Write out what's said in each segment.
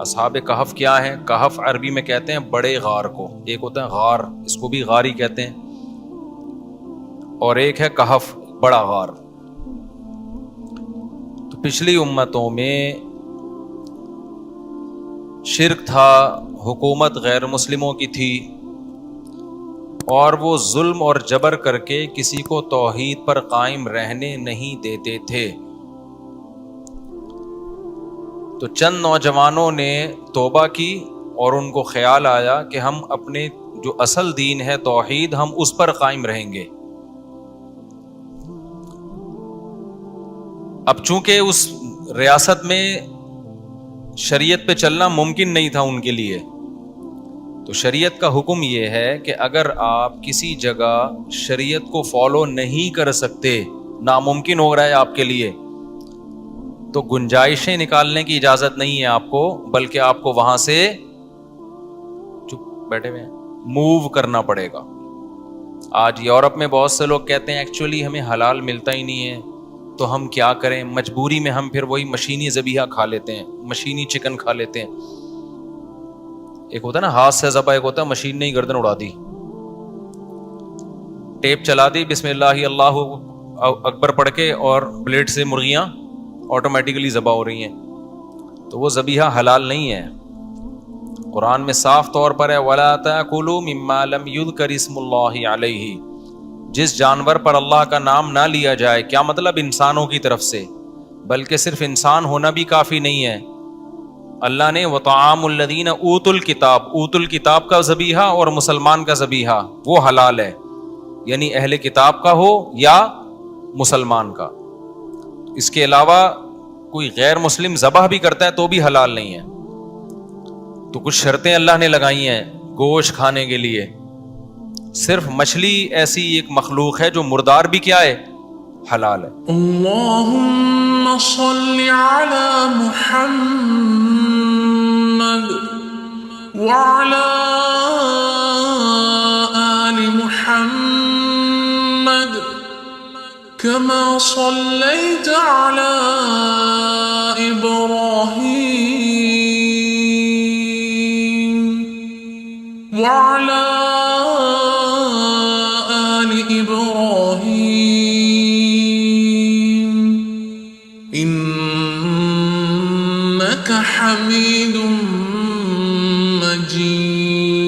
اصحاب کہف کیا ہیں؟ کہف عربی میں کہتے ہیں بڑے غار کو، ایک ہوتا ہے غار، اس کو بھی غار ہی کہتے ہیں، اور ایک ہے کہف، بڑا غار۔ تو پچھلی امتوں میں شرک تھا، حکومت غیر مسلموں کی تھی، اور وہ ظلم اور جبر کر کے کسی کو توحید پر قائم رہنے نہیں دیتے تھے۔ تو چند نوجوانوں نے توبہ کی اور ان کو خیال آیا کہ ہم اپنے جو اصل دین ہے توحید، ہم اس پر قائم رہیں گے۔ اب چونکہ اس ریاست میں شریعت پہ چلنا ممکن نہیں تھا ان کے لیے، تو شریعت کا حکم یہ ہے کہ اگر آپ کسی جگہ شریعت کو فالو نہیں کر سکتے، ناممکن ہو رہا ہے آپ کے لیے، تو گنجائشیں نکالنے کی اجازت نہیں ہے آپ کو، بلکہ آپ کو وہاں سے چپ بیٹھے ہوئے موو کرنا پڑے گا۔ آج یورپ میں بہت سے لوگ کہتے ہیں ایکچولی ہمیں حلال ملتا ہی نہیں ہے، تو ہم کیا کریں، مجبوری میں ہم پھر وہی مشینی ذبیحہ کھا لیتے ہیں، مشینی چکن کھا لیتے ہیں۔ ایک ہوتا ہے نا ہاتھ سے ذبح، ایک ہوتا ہے مشین نے ہی گردن اڑا دی، ٹیپ چلا دی، بسم اللہ اللہ اکبر پڑھ کے، اور بلیڈ سے مرغیاں آٹومیٹیکلی ذبح ہو رہی ہیں، تو وہ ذبیحہ حلال نہیں ہے۔ قرآن میں صاف طور پر ہے وَلَا تَأْكُلُوا مِمَّا لَمْ يُذْكَرِ اسْمُ اللَّهِ عَلَيْهِ، جس جانور پر اللہ کا نام نہ لیا جائے، کیا مطلب انسانوں کی طرف سے، بلکہ صرف انسان ہونا بھی کافی نہیں ہے۔ اللہ نے وَطَعَامُ الَّذِينَ أُوتُوا الْكِتَابَ، اوتوا الکتاب کا ذبیحہ اور مسلمان کا ذبیحہ وہ حلال ہے، یعنی اہل کتاب کا ہو یا مسلمان کا۔ اس کے علاوہ کوئی غیر مسلم ذبح بھی کرتا ہے تو بھی حلال نہیں ہے۔ تو کچھ شرطیں اللہ نے لگائی ہیں گوشت کھانے کے لیے۔ صرف مچھلی ایسی ایک مخلوق ہے جو مردار بھی کیا ہے، حلال ہے۔ اللہم صل علی محمد وعلی آل محمد كما صليت على إبراهيم وعلى آل إبراهيم إنك حميد مجيد۔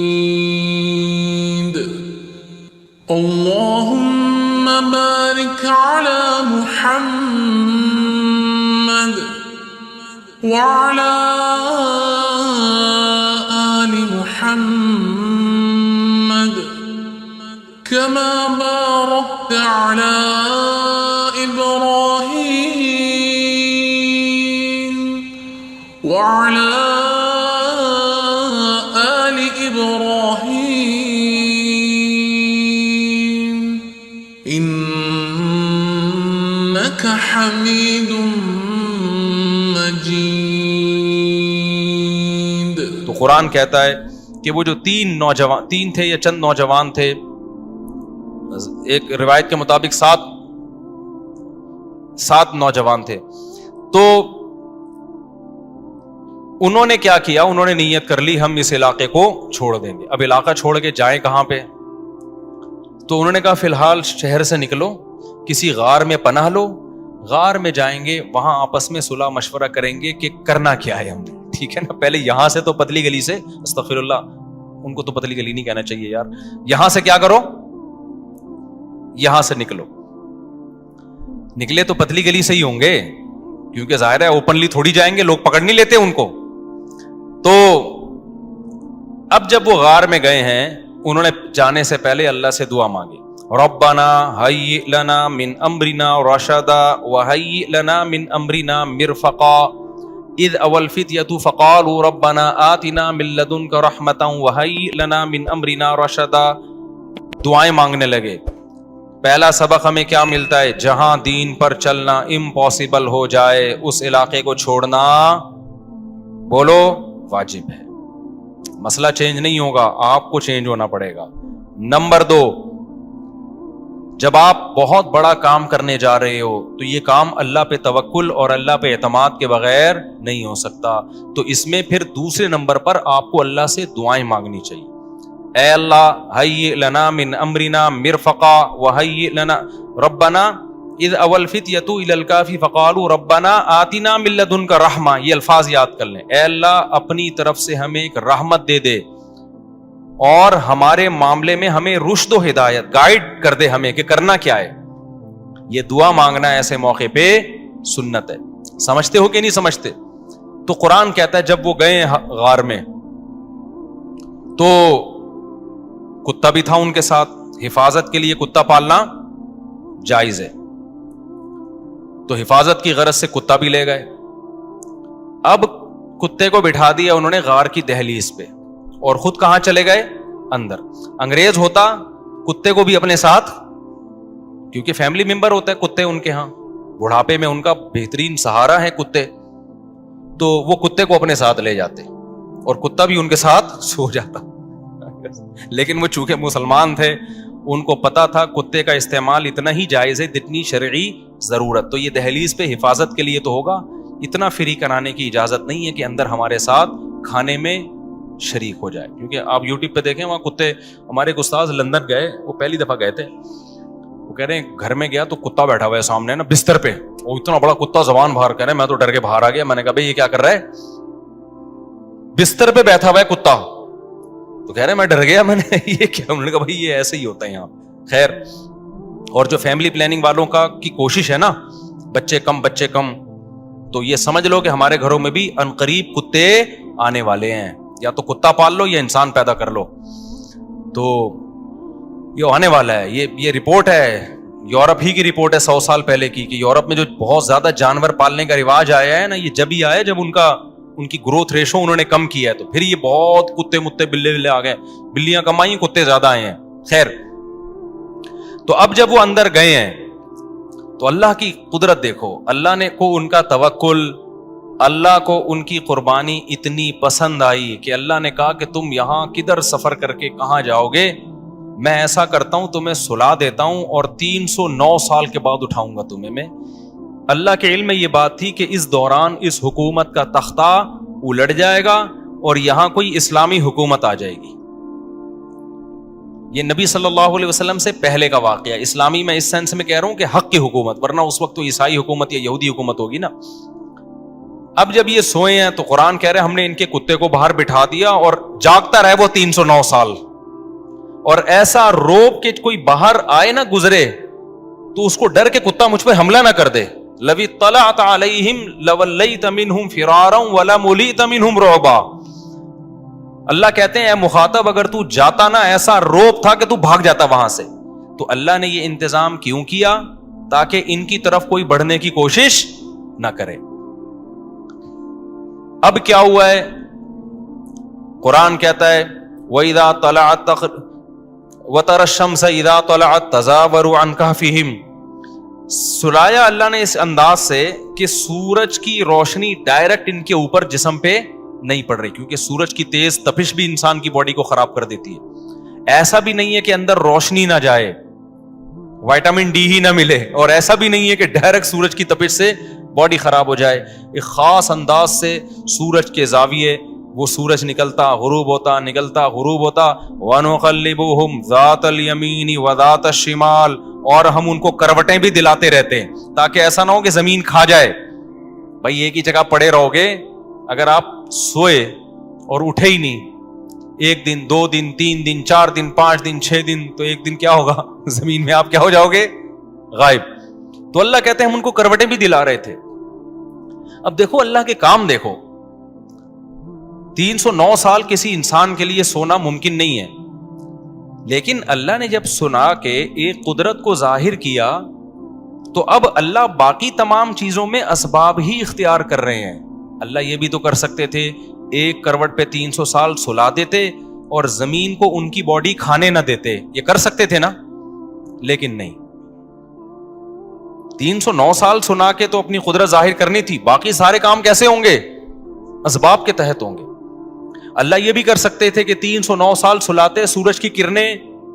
اللهم بارك على محمد وعلى آل محمد كما باركت على إبراهيم وعلى آل إبراهيم إنك حميد مجيد۔ تو قرآن کہتا ہے کہ وہ جو تین تھے یا چند نوجوان تھے، ایک روایت کے مطابق سات نوجوان تھے، تو انہوں نے کیا کیا، انہوں نے نیت کر لی ہم اس علاقے کو چھوڑ دیں گے۔ اب علاقہ چھوڑ کے جائیں کہاں پہ؟ تو انہوں نے کہا فی الحال شہر سے نکلو، کسی غار میں پناہ لو، غار میں جائیں گے، وہاں آپس میں صلح مشورہ کریں گے کہ کرنا کیا ہے ہم نے، ٹھیک ہے نا۔ پہلے یہاں سے تو پتلی گلی سے، استغفر اللہ، ان کو تو پتلی گلی نہیں کہنا چاہیے یار، یہاں سے کیا کرو، یہاں سے نکلے تو پتلی گلی سے ہی ہوں گے، کیونکہ ظاہر ہے اوپنلی تھوڑی جائیں گے، لوگ پکڑ نہیں لیتے ان کو۔ تو اب جب وہ غار میں گئے ہیں، انہوں نے جانے سے پہلے اللہ سے دعا مانگی، ربنا ہیئ لنا من امرنا رشدا وہیئ لنا من امرنا مرفقا اذ اوى الفتية فقالوا ربنا آتنا من لدنك رحمة وهيئ لنا من امرنا رشدا۔ دعائیں مانگنے لگے۔ پہلا سبق ہمیں کیا ملتا ہے؟ جہاں دین پر چلنا امپاسبل ہو جائے اس علاقے کو چھوڑنا بولو واجب ہے۔ مسئلہ چینج نہیں ہوگا، آپ کو چینج ہونا پڑے گا۔ نمبر 2، جب آپ بہت بڑا کام کرنے جا رہے ہو تو یہ کام اللہ پہ توکل اور اللہ پہ اعتماد کے بغیر نہیں ہو سکتا. تو اس میں پھر دوسرے نمبر پر آپ کو اللہ سے دعائیں مانگنی چاہیے. اے اللہ ہیئ لنا من امرنا مرفقا وہیئ لنا ربنا اذ اول فتیۃ الی الکہف فقالوا ربنا آتنا من لدنک رحمہ. یہ الفاظ یاد کر لیں. اے اللہ اپنی طرف سے ہمیں ایک رحمت دے دے اور ہمارے معاملے میں ہمیں رشد و ہدایت گائیڈ کر دے ہمیں کہ کرنا کیا ہے. یہ دعا مانگنا ایسے موقع پہ سنت ہے. سمجھتے ہو کہ نہیں سمجھتے؟ تو قرآن کہتا ہے جب وہ گئے غار میں تو کتا بھی تھا ان کے ساتھ. حفاظت کے لیے کتا پالنا جائز ہے, تو حفاظت کی غرض سے کتا بھی لے گئے. اب کتے کو بٹھا دیا انہوں نے غار کی دہلیز پہ اور خود کہاں چلے گئے؟ اندر. انگریز ہوتا کتے کو بھی اپنے ساتھ, کیونکہ فیملی ممبر ہوتا ہے کتے ان کے ہاں, بڑھاپے میں ان کا بہترین سہارا ہے کتے, تو وہ کتے کو اپنے ساتھ لے جاتے اور کتا بھی ان کے ساتھ سو جاتا. لیکن وہ چونکہ مسلمان تھے ان کو پتا تھا کتے کا استعمال اتنا ہی جائز ہے جتنی شرعی ضرورت. تو یہ دہلیز پہ حفاظت کے لیے تو ہوگا, اتنا فری کرانے کی اجازت نہیں ہے کہ اندر ہمارے ساتھ کھانے میں شریک ہو جائے. کیونکہ آپ یوٹیوب پہ دیکھیں وہاں کتے, ہمارے ایک استاذ لندن گئے, وہ پہلی دفعہ گئے تھے, وہ کہہ رہے ہیں گھر میں گیا تو کتا بیٹھا ہوا ہے سامنے نا بستر پہ, وہ اتنا بڑا کتا زبان باہر کر رہے ہیں, میں تو ڈر کے باہر آ گیا. میں نے کہا بھائی یہ کیا کر رہا ہے؟ بستر پہ بیٹھا ہوا ہے کتا. تو کہہ رہے میں ڈر گیا, میں نے یہ کیا؟ انہوں نے کہا بھائی یہ ایسے ہی ہوتا ہے یہاں. خیر, اور جو فیملی پلاننگ والوں کی کوشش ہے نا بچے کم, تو یہ سمجھ لو کہ ہمارے گھروں میں بھی عنقریب کتے آنے والے ہیں. یا تو کتا پال لو یا انسان پیدا کر لو, تو یہ آنے والا ہے. یہ رپورٹ ہے, یورپ ہی کی رپورٹ ہے 100 سال پہلے کی, کہ یورپ میں جو بہت زیادہ جانور پالنے کا رواج آیا ہے نا, یہ جب ہی آیا جب ان کی گروتھ ریشو انہوں نے کم کیا ہے, تو پھر یہ بہت کتے متے بلے آ گئے, بلیاں کم آئی, کتے زیادہ آئے ہیں. خیر, تو اب جب وہ اندر گئے ہیں تو اللہ کی قدرت دیکھو, اللہ نے کو ان کا توکل, اللہ کو ان کی قربانی اتنی پسند آئی کہ اللہ نے کہا کہ تم یہاں کدھر سفر کر کے کہاں جاؤ گے, میں ایسا کرتا ہوں تمہیں سلا دیتا ہوں اور 309 سال کے بعد اٹھاؤں گا تمہیں میں. اللہ کے علم میں یہ بات تھی کہ اس دوران اس حکومت کا تختہ الٹ جائے گا اور یہاں کوئی اسلامی حکومت آ جائے گی. یہ نبی صلی اللہ علیہ وسلم سے پہلے کا واقعہ. اسلامی میں اس سینس میں کہہ رہا ہوں کہ حق کی حکومت, ورنہ اس وقت تو عیسائی حکومت یا یہودی حکومت ہوگی نا. اب جب یہ سوئے ہیں تو قرآن کہہ رہے ہم نے ان کے کتے کو باہر بٹھا دیا اور جاگتا رہے وہ 309 سال, اور ایسا روب کہ کوئی باہر آئے نہ گزرے تو اس کو ڈر کے کتا مجھ پہ حملہ نہ کر دے. لو اطلعت علیہم لولیت منہم فرارا ولملیت منہم رعبا. اللہ کہتے ہیں اے مخاطب اگر تو جاتا نا, ایسا روب تھا کہ تو بھاگ جاتا وہاں سے. تو اللہ نے یہ انتظام کیوں کیا؟ تاکہ ان کی طرف کوئی بڑھنے کی کوشش نہ کرے. اب کیا ہوا ہے؟ قرآن کہتا ہے وَإِذَا طَلَعَتْ وَتَرَى الشَّمْسَ إِذَا طَلَعَتْ تَزَاوَرُ عَنْ كَهْفِهِمْ. سلایا اللہ نے اس انداز سے کہ سورج کی روشنی ڈائریکٹ ان کے اوپر جسم پہ نہیں پڑ رہی, کیونکہ سورج کی تیز تپش بھی انسان کی باڈی کو خراب کر دیتی ہے. ایسا بھی نہیں ہے کہ اندر روشنی نہ جائے, وائٹامن ڈی ہی نہ ملے, اور ایسا بھی نہیں ہے کہ ڈائریکٹ سورج کی تپش سے باڈی خراب ہو جائے. ایک خاص انداز سے سورج کے زاویے, وہ سورج نکلتا غروب ہوتا نکلتا غروب ہوتا. وَنُقَلِّبُهُمْ ذَاتَ الْيَمِينِ وَذَاتَ الشِّمَالِ, اور ہم ان کو کروٹیں بھی دلاتے رہتے ہیں تاکہ ایسا نہ ہو کہ زمین کھا جائے. بھائی ایک ہی جگہ پڑے رہو گے, اگر آپ سوئے اور اٹھے ہی نہیں, 1 دن 2 دن 3 دن 4 دن 5 دن 6 دن, تو ایک دن کیا ہوگا زمین میں آپ کیا ہو جاؤ گے؟ غائب. تو اللہ کہتے ہیں ہم ان کو کروٹیں بھی دلا رہے تھے. اب دیکھو اللہ کے کام دیکھو, 309 سال کسی انسان کے لیے سونا ممکن نہیں ہے, لیکن اللہ نے جب سنا کہ ایک قدرت کو ظاہر کیا تو اب اللہ باقی تمام چیزوں میں اسباب ہی اختیار کر رہے ہیں. اللہ یہ بھی تو کر سکتے تھے ایک کروٹ پہ 300 سال سلا دیتے اور زمین کو ان کی باڈی کھانے نہ دیتے, یہ کر سکتے تھے نا, لیکن نہیں. 309 سال سنا کے تو اپنی قدرت ظاہر کرنی تھی, باقی سارے کام کیسے ہوں گے؟ اسباب کے تحت ہوں گے. اللہ یہ بھی کر سکتے تھے کہ 309 سال سلاتے, سورج کی کرنیں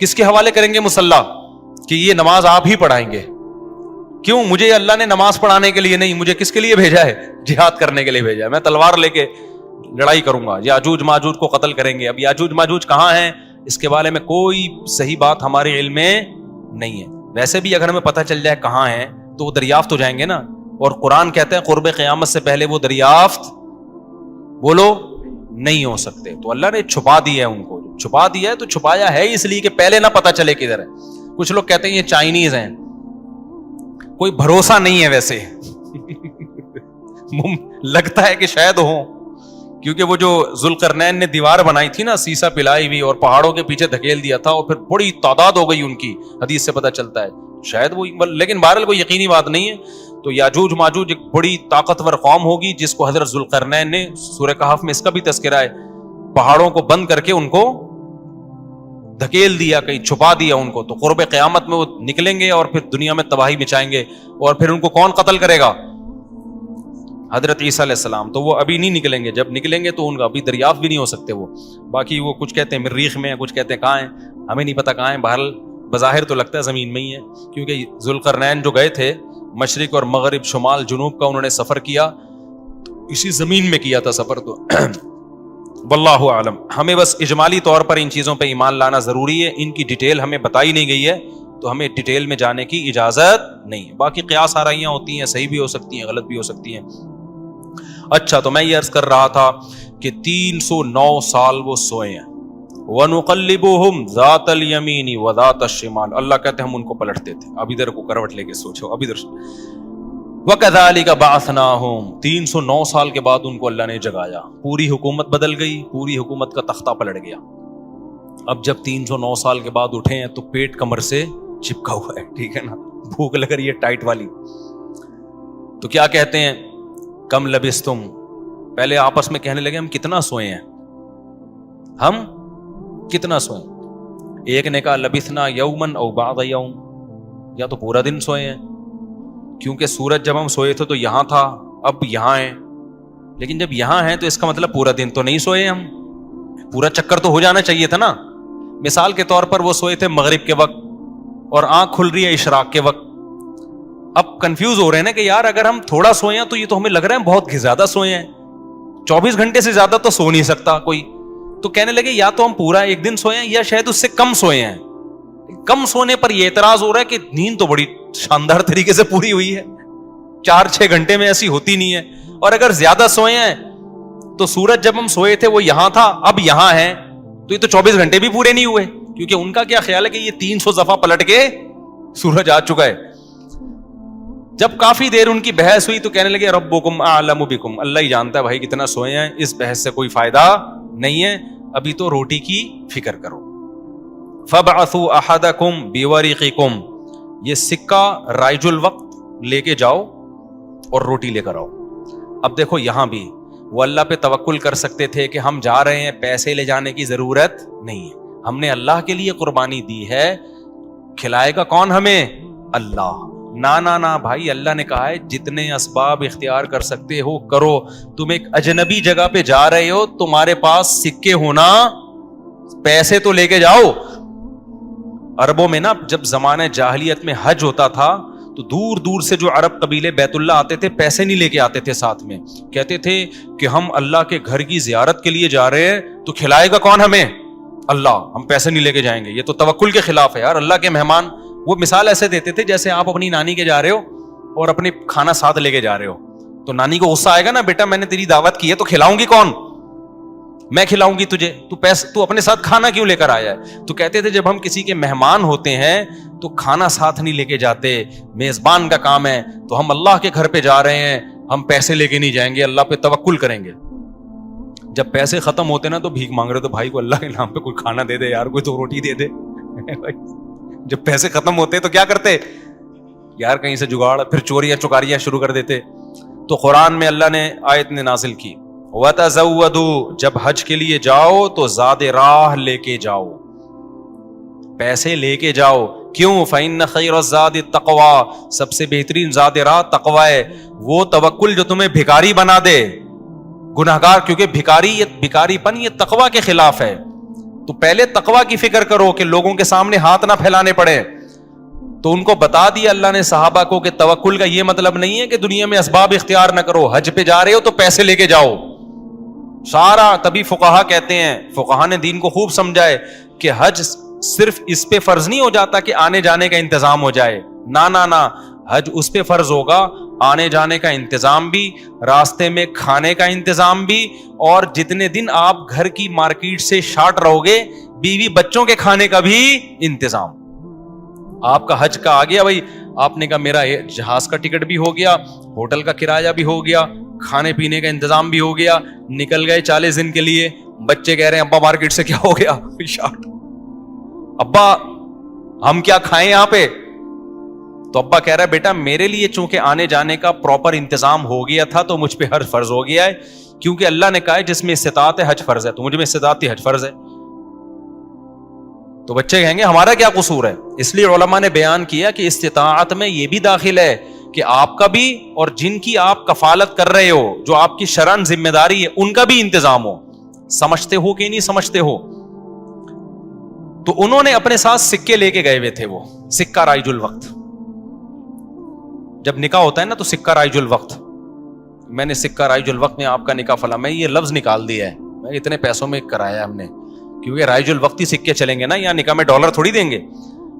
کس کے حوالے کریں گے مصلی کہ یہ نماز آپ ہی پڑھائیں گے؟ کیوں؟ مجھے اللہ نے نماز پڑھانے کے لیے نہیں، مجھے کس کے لیے بھیجا ہے؟ جہاد کرنے کے لیے بھیجا ہے. میں تلوار لے کے لڑائی کروں گا، یاجوج ماجوج کو قتل کریں گے. اب یاجوج ماجوج کہاں ہیں اس کے بارے میں کوئی صحیح بات ہمارے علم میں نہیں ہے. ویسے بھی اگر ہمیں پتہ چل جائے کہاں ہیں تو وہ دریافت ہو جائیں گے نا، اور قرآن کہتے ہیں قرب قیامت سے پہلے وہ دریافت بولو نہیں ہو سکتے. تو اللہ نے چھپا دیا ہے، ان کو چھپا دیا ہے تو چھپایا ہے اس لیے کہ پہلے نہ پتہ چلے کدھر ہے. کچھ لوگ کہتے ہیں یہ چائنیز ہیں، کوئی بھروسہ نہیں ہے ویسے لگتا ہے کہ شاید ہوں، کیونکہ وہ جو ذوالقرنین نے دیوار بنائی تھی نا سیسا پلائی ہوئی اور پہاڑوں کے پیچھے دھکیل دیا تھا اور پھر بڑی تعداد ہو گئی ان کی، حدیث سے پتہ چلتا ہے شاید وہ، لیکن بہرحال کوئی یقینی بات نہیں ہے. تو یاجوج ماجوج ایک بڑی طاقتور قوم ہوگی جس کو حضرت ذوالقرنین نے سورہ کہف میں اس کا بھی تذکرہ ہے، پہاڑوں کو بند کر کے ان کو دھکیل دیا، کہیں چھپا دیا ان کو. تو قرب قیامت میں وہ نکلیں گے اور پھر دنیا میں تباہی مچائیں گے، اور پھر ان کو کون قتل کرے گا؟ حضرت عیسیٰ علیہ السلام. تو وہ ابھی نہیں نکلیں گے، جب نکلیں گے تو ان کا ابھی دریافت بھی نہیں ہو سکتے وہ. باقی وہ کچھ کہتے ہیں مریخ میں، کچھ کہتے ہیں کہاں ہیں، ہمیں نہیں پتہ کہاں ہیں. بہرحال بظاہر تو لگتا ہے زمین میں ہی ہے، کیونکہ ذوالقرنین جو گئے تھے مشرق اور مغرب شمال جنوب کا انہوں نے سفر کیا، اسی زمین میں کیا تھا سفر. تو واللہ عالم. ہمیں بس اجمالی طور پر ان چیزوں پہ ایمان لانا ضروری ہے. ان کی ڈیٹیل ہمیں بتائی نہیں گئی ہے تو ہمیں ڈیٹیل میں جانے کی اجازت نہیں ہے. باقی قیاس آرائیاں ہوتی ہیں، صحیح بھی ہو سکتی ہیں، غلط بھی ہو سکتی ہیں. اچھا، تو میں یہ عرض کر رہا تھا کہ 309 سال وہ سوئے ہیں. وَنُقَلِّبُهُمْ ذَاتَ الْيَمِينِ وَذَاتَ الشِّمَالِ. اللہ کہتے ہیں ہم ان کو پلٹتے تھے، اب ادھر کو کروٹ لے کے سوچو، اب ادھر. وَكَذَلِكَ بَعَثْنَاهُمْ. 309 سال کے بعد ان کو اللہ نے جگایا. پوری حکومت بدل گئی، پوری حکومت کا تختہ پلٹ گیا. اب جب 309 سال کے بعد اٹھے ہیں تو پیٹ کمر سے چپکا ہوا ہے، ٹھیک ہے نا، بھوک لگ رہی ہے ٹائٹ والی. تو کیا کہتے ہیں؟ کم لبستم. پہلے آپس میں کہنے لگے ہم کتنا سوئے ہیں، ہم کتنا سوئے. ایک نے کہا لبثنا یومن او بعض یوم، یا تو پورا دن سوئے ہیں، کیونکہ سورج جب ہم سوئے تھے تو یہاں تھا، اب یہاں ہیں. لیکن جب یہاں ہیں تو اس کا مطلب پورا دن تو نہیں سوئے ہم، پورا چکر تو ہو جانا چاہیے تھا نا. مثال کے طور پر وہ سوئے تھے مغرب کے وقت اور آنکھ کھل رہی ہے اشراق کے وقت. اب کنفیوز ہو رہے ہیں نا کہ یار اگر ہم تھوڑا سوئے ہیں تو یہ تو ہمیں لگ رہا ہے بہت زیادہ سوئے ہیں، 24 گھنٹے سے زیادہ تو سو نہیں سکتا کوئی. تو کہنے لگے یا تو ہم پورا ایک دن سوئے ہیں یا شاید اس سے کم سوئے ہیں. کم سونے پر یہ اعتراض ہو رہا ہے کہ نیند تو بڑی شاندار طریقے سے پوری ہوئی ہے، 4-6 گھنٹے میں ایسی ہوتی نہیں ہے. اور اگر زیادہ سوئے ہیں تو سورج جب ہم سوئے تھے وہ یہاں تھا، اب یہاں ہے، تو یہ تو 24 گھنٹے بھی پورے نہیں ہوئے. کیونکہ ان کا کیا خیال ہے کہ یہ 300 دفعہ پلٹ کے سورج آ چکا ہے. جب کافی دیر ان کی بحث ہوئی تو کہنے لگے ربکم اعلم بکم. اللہ ہی جانتا ہے بھائی کتنا سوئے ہیں، اس بحث سے کوئی فائدہ نہیں ہے، ابھی تو روٹی کی فکر کرو. فبعثوا احدکم بورقکم. یہ سکہ رائج الوقت لے کے جاؤ اور روٹی لے کر آؤ. اب دیکھو یہاں بھی وہ اللہ پہ توکل کر سکتے تھے کہ ہم جا رہے ہیں، پیسے لے جانے کی ضرورت نہیں ہے، ہم نے اللہ کے لیے قربانی دی ہے، کھلائے گا کون ہمیں؟ اللہ. نا بھائی، اللہ نے کہا ہے جتنے اسباب اختیار کر سکتے ہو کرو. تم ایک اجنبی جگہ پہ جا رہے ہو، تمہارے پاس سکے ہونا، پیسے تو لے کے جاؤ. عربوں میں نا جب زمانہ جاہلیت میں حج ہوتا تھا تو دور دور سے جو عرب قبیلے بیت اللہ آتے تھے پیسے نہیں لے کے آتے تھے ساتھ میں. کہتے تھے کہ ہم اللہ کے گھر کی زیارت کے لیے جا رہے ہیں تو کھلائے گا کون ہمیں؟ اللہ. ہم پیسے نہیں لے کے جائیں گے، یہ تو توکل کے خلاف ہے یار. اللہ کے مہمان وہ مثال ایسے دیتے تھے جیسے آپ اپنی نانی کے جا رہے ہو اور اپنے کھانا ساتھ لے کے جا رہے ہو، تو نانی کو غصہ آئے گا نا، بیٹا میں نے تیری دعوت کی ہے تو کھلاؤں گی کون؟ میں کھلاؤں گی تجھے، تو اپنے ساتھ کھانا کیوں لے کر آیا ہے؟ تو کہتے تھے جب ہم کسی کے مہمان ہوتے ہیں تو کھانا ساتھ نہیں لے کے جاتے، میزبان کا کام ہے. تو ہم اللہ کے گھر پہ جا رہے ہیں، ہم پیسے لے کے نہیں جائیں گے، اللہ پہ توکل کریں گے. جب پیسے ختم ہوتے نا تو بھیک مانگ رہے تو بھائی کو اللہ کے نام پہ کوئی کھانا دے دے یار، کوئی تو روٹی دے دے. جب پیسے ختم ہوتے تو کیا کرتے یار؟ کہیں سے جگاڑ، پھر چوریاں چکاریاں شروع کر دیتے. تو قرآن میں اللہ نے آیت نے نازل کی وَتَزَوَّدُوا. جب حج کے لیے جاؤ تو زاد راہ لے کے جاؤ، پیسے لے کے جاؤ. کیوں؟ فَإِنَّ خَيْرَ الزَّادِ التَّقْوَىٰ. سب سے بہترین زاد راہ تقوی ہے. وہ توکل جو تمہیں بھکاری بنا دے، گناہگار. کیونکہ بھکاری پن یہ تقوی کے خلاف ہے. تو پہلے تقوی کی فکر کرو کہ لوگوں کے سامنے ہاتھ نہ پھیلانے پڑے. تو ان کو بتا دیا اللہ نے صحابہ کو کہ توکل کا یہ مطلب نہیں ہے کہ دنیا میں اسباب اختیار نہ کرو. حج پہ جا رہے ہو تو پیسے لے کے جاؤ سارا. تبھی فقہا کہتے ہیں, فقہا نے دین کو خوب سمجھا ہے کہ حج صرف اس پہ فرض نہیں ہو جاتا کہ آنے جانے کا انتظام ہو جائے. نہ حج اس پہ فرض ہوگا آنے جانے کا انتظام بھی, راستے میں کھانے کا انتظام بھی, اور جتنے دن آپ گھر کی مارکیٹ سے شارٹ رہو گے بیوی بچوں کے کھانے کا بھی انتظام. آپ کا حج کا آ گیا بھائی, آپ نے کہا میرا جہاز کا ٹکٹ بھی ہو گیا, ہوٹل کا کرایہ بھی ہو گیا, کھانے پینے کا انتظام بھی ہو گیا, نکل گئے 40 دن کے لیے. بچے کہہ رہے ہیں ابا مارکیٹ سے کیا ہو گیا شارٹ, ابا ہم کیا کھائیں یہاں پہ. تو ابا کہہ رہا ہے بیٹا میرے لیے چونکہ آنے جانے کا پراپر انتظام ہو گیا تھا تو مجھ پہ حج فرض ہو گیا ہے, کیونکہ اللہ نے کہا ہے جس میں استطاعت ہے حج فرض ہے, تو مجھ میں استطاعت تھی حج فرض ہے. تو بچے کہیں گے ہمارا کیا قصور ہے. اس لیے علماء نے بیان کیا کہ استطاعت میں یہ بھی داخل ہے کہ آپ کا بھی اور جن کی آپ کفالت کر رہے ہو, جو آپ کی شرعن ذمہ داری ہے, ان کا بھی انتظام ہو. سمجھتے ہو کہ نہیں سمجھتے ہو. تو انہوں نے اپنے ساتھ سکے لے کے گئے ہوئے تھے, وہ سکہ رائج الوقت. جب نکاح ہوتا ہے نا تو سکہ رائج الوقت, میں نے سکہ رائج الوقت میں آپ کا نکاح فلاں, میں یہ لفظ نکال دیا ہے, میں اتنے پیسوں میں کرایا ہم نے, کیونکہ رائج الوقت ہی سکے چلیں گے نا, یہاں نکاح میں ڈالر تھوڑی دیں گے.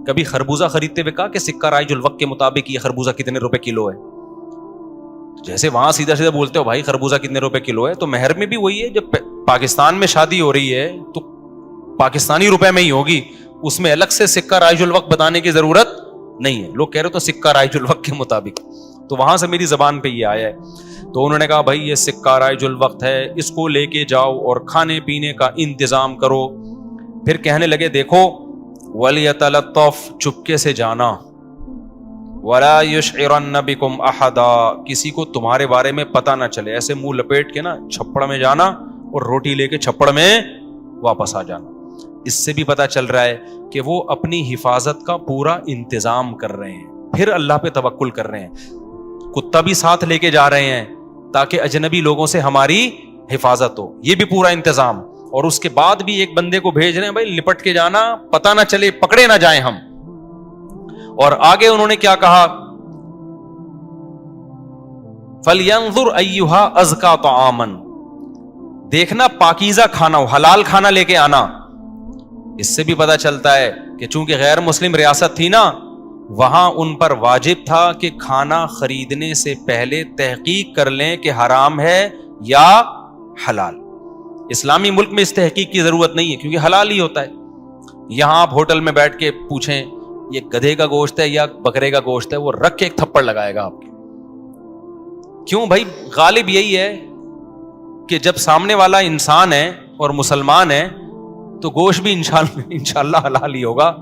کبھی خربوزہ خریدتے ہوئے کہا کہ سکہ رائج الوقت کے مطابق یہ خربوزہ کتنے روپے کلو ہے. جیسے وہاں سیدھا سیدھا بولتے ہو بھائی خربوزہ کتنے روپے کلو ہے, تو مہر میں بھی وہی ہے. جب پاکستان میں شادی ہو رہی ہے تو پاکستانی روپے میں ہی ہوگی, اس میں الگ سے سکہ رائج الوقت بتانے کی ضرورت نہیں ہے. لوگ کہہ رہے تو سکہ رائج الوقت کے مطابق, تو وہاں سے میری زبان پہ یہ آیا ہے. تو انہوں نے کہا بھائی یہ سکہ رائج الوقت ہے, اس کو لے کے جاؤ اور کھانے پینے کا انتظام کرو. پھر کہنے لگے دیکھو وَلْيَتَلَطَّفْ, چپکے سے جانا, وَلَا يُشْعِرَنَّ بِكُمْ أَحَدًا, کسی کو تمہارے بارے میں پتہ نہ چلے. ایسے منہ لپیٹ کے نا چھپڑ میں جانا اور روٹی لے کے چھپڑ میں واپس آ جانا. اس سے بھی پتہ چل رہا ہے کہ وہ اپنی حفاظت کا پورا انتظام کر رہے ہیں, پھر اللہ پہ توکل کر رہے ہیں. کتا بھی ساتھ لے کے جا رہے ہیں تاکہ اجنبی لوگوں سے ہماری حفاظت ہو, یہ بھی پورا انتظام. اور اس کے بعد بھی ایک بندے کو بھیج رہے ہیں بھائی لپٹ کے جانا, پتہ نہ چلے, پکڑے نہ جائیں ہم. اور آگے انہوں نے کیا کہا, فَلْيَنظُرْ أَيُّهَا أَزْكَىٰ طَعَامًا, دیکھنا پاکیزہ کھانا ہو, حلال کھانا لے کے آنا. اس سے بھی پتہ چلتا ہے کہ چونکہ غیر مسلم ریاست تھی نا, وہاں ان پر واجب تھا کہ کھانا خریدنے سے پہلے تحقیق کر لیں کہ حرام ہے یا حلال. اسلامی ملک میں اس تحقیق کی ضرورت نہیں ہے کیونکہ حلال ہی ہوتا ہے. یہاں آپ ہوٹل میں بیٹھ کے پوچھیں یہ گدھے کا گوشت ہے یا بکرے کا گوشت ہے, وہ رکھ کے ایک تھپڑ لگائے گا آپ کے. کیوں بھائی, غالب یہی ہے کہ جب سامنے والا انسان ہے اور مسلمان ہے تو گوشت بھی انشاءاللہ حلال ہی ہوگا.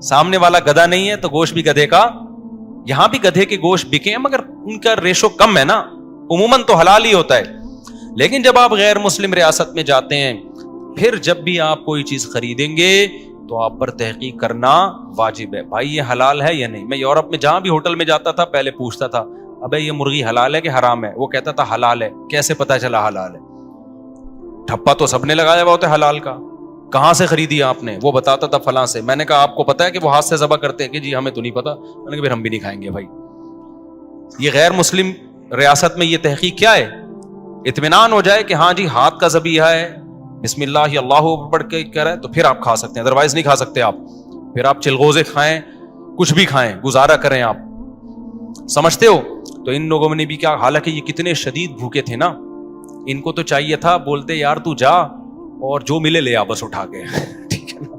سامنے والا گدھا نہیں ہے تو گوشت بھی گدھے کا. یہاں بھی گدھے کے گوشت بکے ہیں مگر ان کا ریشو کم ہے نا, عموماً تو حلال ہی ہوتا ہے. لیکن جب آپ غیر مسلم ریاست میں جاتے ہیں, پھر جب بھی آپ کوئی چیز خریدیں گے تو آپ پر تحقیق کرنا واجب ہے, بھائی یہ حلال ہے یا نہیں. میں یورپ میں جہاں بھی ہوٹل میں جاتا تھا پہلے پوچھتا تھا ابے یہ مرغی حلال ہے کہ حرام ہے, وہ کہتا تھا حلال ہے. کیسے پتا چلا حلال ہے؟ ٹھپا تو سب نے لگایا ہوا ہوتا ہے حلال کا. کہاں سے خریدی آپ نے؟ وہ بتاتا تھا فلاں سے. میں نے کہا آپ کو پتا ہے کہ وہ ہاتھ سے ذبح کرتے ہیں؟ کہ جی ہمیں تو نہیں پتا. میں نے کہا پھر ہم بھی نہیں کھائیں گے بھائی. یہ غیر مسلم ریاست میں یہ تحقیق کیا ہے؟ اطمینان ہو جائے کہ ہاں جی ہاتھ کا ذبیحہ ہے, بسم اللہ اللہ پڑھ کے کر رہا ہے, تو پھر آپ کھا سکتے ہیں, ادروائز نہیں کھا سکتے آپ. پھر آپ چلغوزے کھائیں, کچھ بھی کھائیں, گزارا کریں آپ. سمجھتے ہو؟ تو ان لوگوں نے بھی کیا, حالانکہ یہ کتنے شدید بھوکے تھے نا, ان کو تو چاہیے تھا بولتے یار تو جا اور جو ملے لے آ بس اٹھا کے, ٹھیک ہے نا,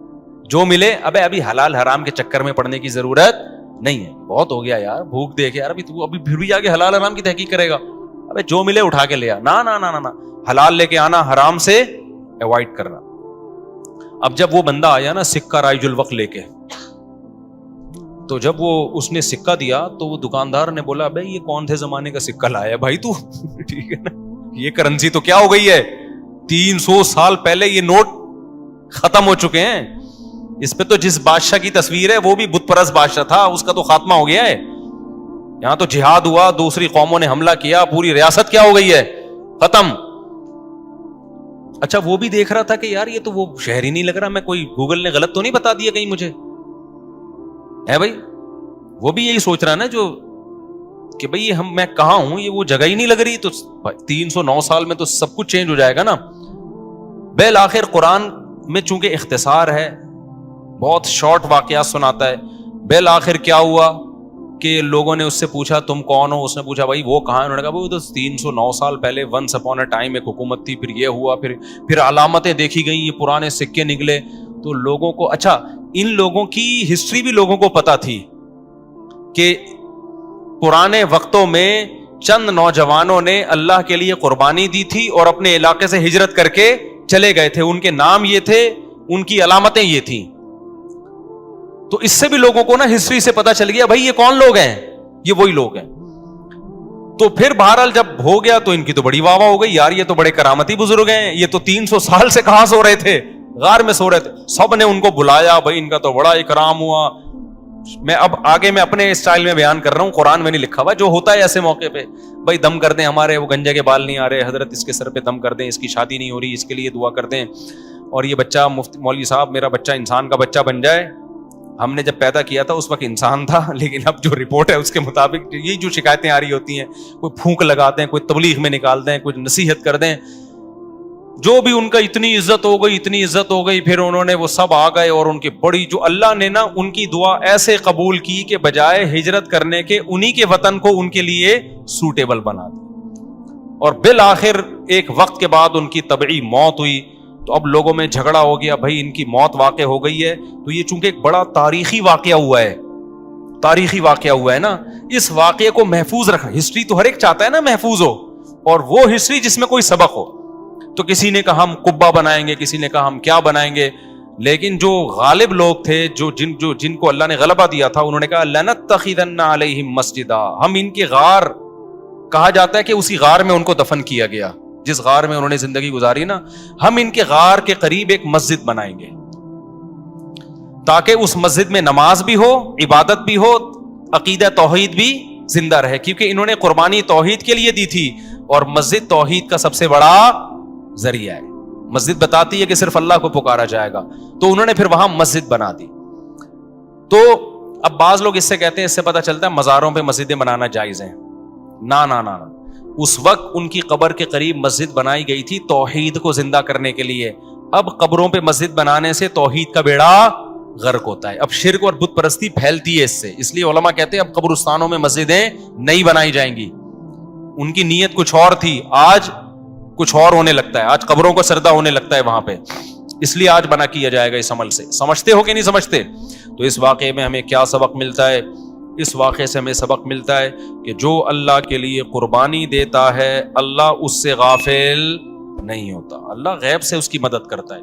جو ملے. ابھی حلال حرام کے چکر میں پڑنے کی ضرورت نہیں ہے, بہت ہو گیا یار بھوک دیکھ یار. ابھی تو ابھی پھر بھی جا کے حلال حرام کی تحقیق کرے گا؟ ابے جو ملے اٹھا کے لے آ. نا نا نا نا, حلال لے کے آنا, حرام سے اوائڈ کرنا. اب جب وہ بندہ آیا نا سکہ رائج الوقت لے کے, تو جب وہ اس نے سکہ دیا تو وہ دکاندار نے بولا بھائی یہ کون سے زمانے کا سکہ لایا بھائی تو, ٹھیک ہے نا, یہ کرنسی تو کیا ہو گئی ہے, 300 سال پہلے یہ نوٹ ختم ہو چکے ہیں. اس پہ تو جس بادشاہ کی تصویر ہے وہ بھی بت پرست بادشاہ تھا, اس کا تو خاتمہ ہو گیا ہے. یہاں تو جہاد ہوا, دوسری قوموں نے حملہ کیا, پوری ریاست کیا ہو گئی ہے, ختم. اچھا وہ بھی دیکھ رہا تھا کہ یار یہ تو وہ شہر ہی نہیں لگ رہا, میں کوئی گوگل نے غلط تو نہیں بتا دیا کہیں مجھے, ہے بھائی وہ بھی یہی سوچ رہا نا جو کہ بھئی میں کہاں ہوں, یہ وہ جگہ ہی نہیں لگ رہی. تو 309 سال میں تو سب کچھ چینج ہو جائے گا نا. بالآخر قرآن میں چونکہ اختصار ہے, بہت شارٹ واقعات سناتا ہے. بالآخر کیا ہوا کہ لوگوں نے اس سے پوچھا تم کون ہو, اس نے پوچھا بھائی وہ کہاں ہے, انہوں نے کہا وہ تو 309 سال پہلے ونس اپون اے ٹائم ایک حکومت تھی, پھر یہ ہوا, پھر علامتیں دیکھی گئیں, یہ پرانے سکے نکلے. تو لوگوں کو, اچھا ان لوگوں کی ہسٹری بھی لوگوں کو پتا تھی کہ پرانے وقتوں میں چند نوجوانوں نے اللہ کے لیے قربانی دی تھی اور اپنے علاقے سے ہجرت کر کے چلے گئے تھے, ان کے نام یہ تھے, ان کی علامتیں یہ تھیں. تو اس سے بھی لوگوں کو نا ہسٹری سے پتا چل گیا بھائی یہ کون لوگ ہیں, یہ وہی لوگ ہیں. تو پھر بہرحال جب ہو گیا تو ان کی تو بڑی واہ واہ ہو گئی, یار یہ تو بڑے کرامتی بزرگ ہیں, یہ تو 300 سال سے کہاں سو رہے تھے, غار میں سو رہے تھے. سب نے ان کو بلایا, بھائی ان کا تو بڑا اکرام ہوا. میں اب آگے میں اپنے اسٹائل میں بیان کر رہا ہوں, قرآن میں نہیں لکھا ہوا, جو ہوتا ہے ایسے موقع پہ بھائی دم کر دیں, ہمارے وہ گنجے کے بال نہیں آ رہے, حضرت اس کے سر پہ دم کر دیں, اس کی شادی نہیں ہو رہی, اس کے لیے دعا کر دیں, اور یہ بچہ مولوی صاحب میرا بچہ انسان کا بچہ بن جائے. ہم نے جب پیدا کیا تھا اس وقت انسان تھا, لیکن اب جو رپورٹ ہے اس کے مطابق یہ جو شکایتیں آ رہی ہوتی ہیں, کوئی پھونک لگا دیں, کوئی تبلیغ میں نکال دیں, کوئی نصیحت کر دیں, جو بھی ان کا اتنی عزت ہو گئی, پھر انہوں نے وہ سب آ گئے اور ان کی بڑی, جو اللہ نے نا ان کی دعا ایسے قبول کی کہ بجائے ہجرت کرنے کے انہی کے وطن کو ان کے لیے سوٹیبل بنا دیا. اور بالآخر ایک وقت کے بعد ان کی طبعی موت ہوئی. تو اب لوگوں میں جھگڑا ہو گیا, بھائی ان کی موت واقع ہو گئی ہے, تو یہ چونکہ ایک بڑا تاریخی واقعہ ہوا ہے نا, اس واقعے کو محفوظ رکھنا. ہسٹری تو ہر ایک چاہتا ہے نا محفوظ ہو, اور وہ ہسٹری جس میں کوئی سبق ہو. تو کسی نے کہا ہم قبہ بنائیں گے, کسی نے کہا ہم کیا بنائیں گے, لیکن جو غالب لوگ تھے, جن کو اللہ نے غلبہ دیا تھا, انہوں نے کہا لنتخذن علیہم مسجدا, ہم ان کے غار, کہا جاتا ہے کہ اسی غار میں ان کو دفن کیا گیا, جس غار میں انہوں نے زندگی گزاری نا, ہم ان کے غار کے قریب ایک مسجد بنائیں گے تاکہ اس مسجد میں نماز بھی ہو, عبادت بھی ہو, عقیدہ توحید بھی زندہ رہے, کیونکہ انہوں نے قربانی توحید کے لیے دی تھی, اور مسجد توحید کا سب سے بڑا ذریعہ ہے. مسجد بتاتی ہے کہ صرف اللہ کو پکارا جائے گا, تو انہوں نے پھر وہاں مسجد بنا دی. تو اب بعض لوگ اس سے کہتے ہیں, اس سے پتہ چلتا ہے مزاروں پہ مسجدیں بنانا جائز ہیں. نہ, اس وقت ان کی قبر کے قریب مسجد بنائی گئی تھی توحید کو زندہ کرنے کے لیے. اب قبروں پہ مسجد بنانے سے توحید کا بیڑا غرق ہوتا ہے, اب شرک اور بت پرستی پھیلتی ہے اس سے. اس لیے علماء کہتے ہیں اب قبرستانوں میں مسجدیں نہیں بنائی جائیں گی. ان کی نیت کچھ اور تھی, آج کچھ اور ہونے لگتا ہے, آج قبروں کو سردہ ہونے لگتا ہے وہاں پہ, اس لیے آج بنا کیا جائے گا اس عمل سے. سمجھتے ہو کہ نہیں سمجھتے؟ تو اس واقعے میں ہمیں کیا سبق ملتا ہے؟ اس واقعے سے ہمیں سبق ملتا ہے کہ جو اللہ کے لیے قربانی دیتا ہے اللہ اس سے غافل نہیں ہوتا, اللہ غیب سے اس کی مدد کرتا ہے.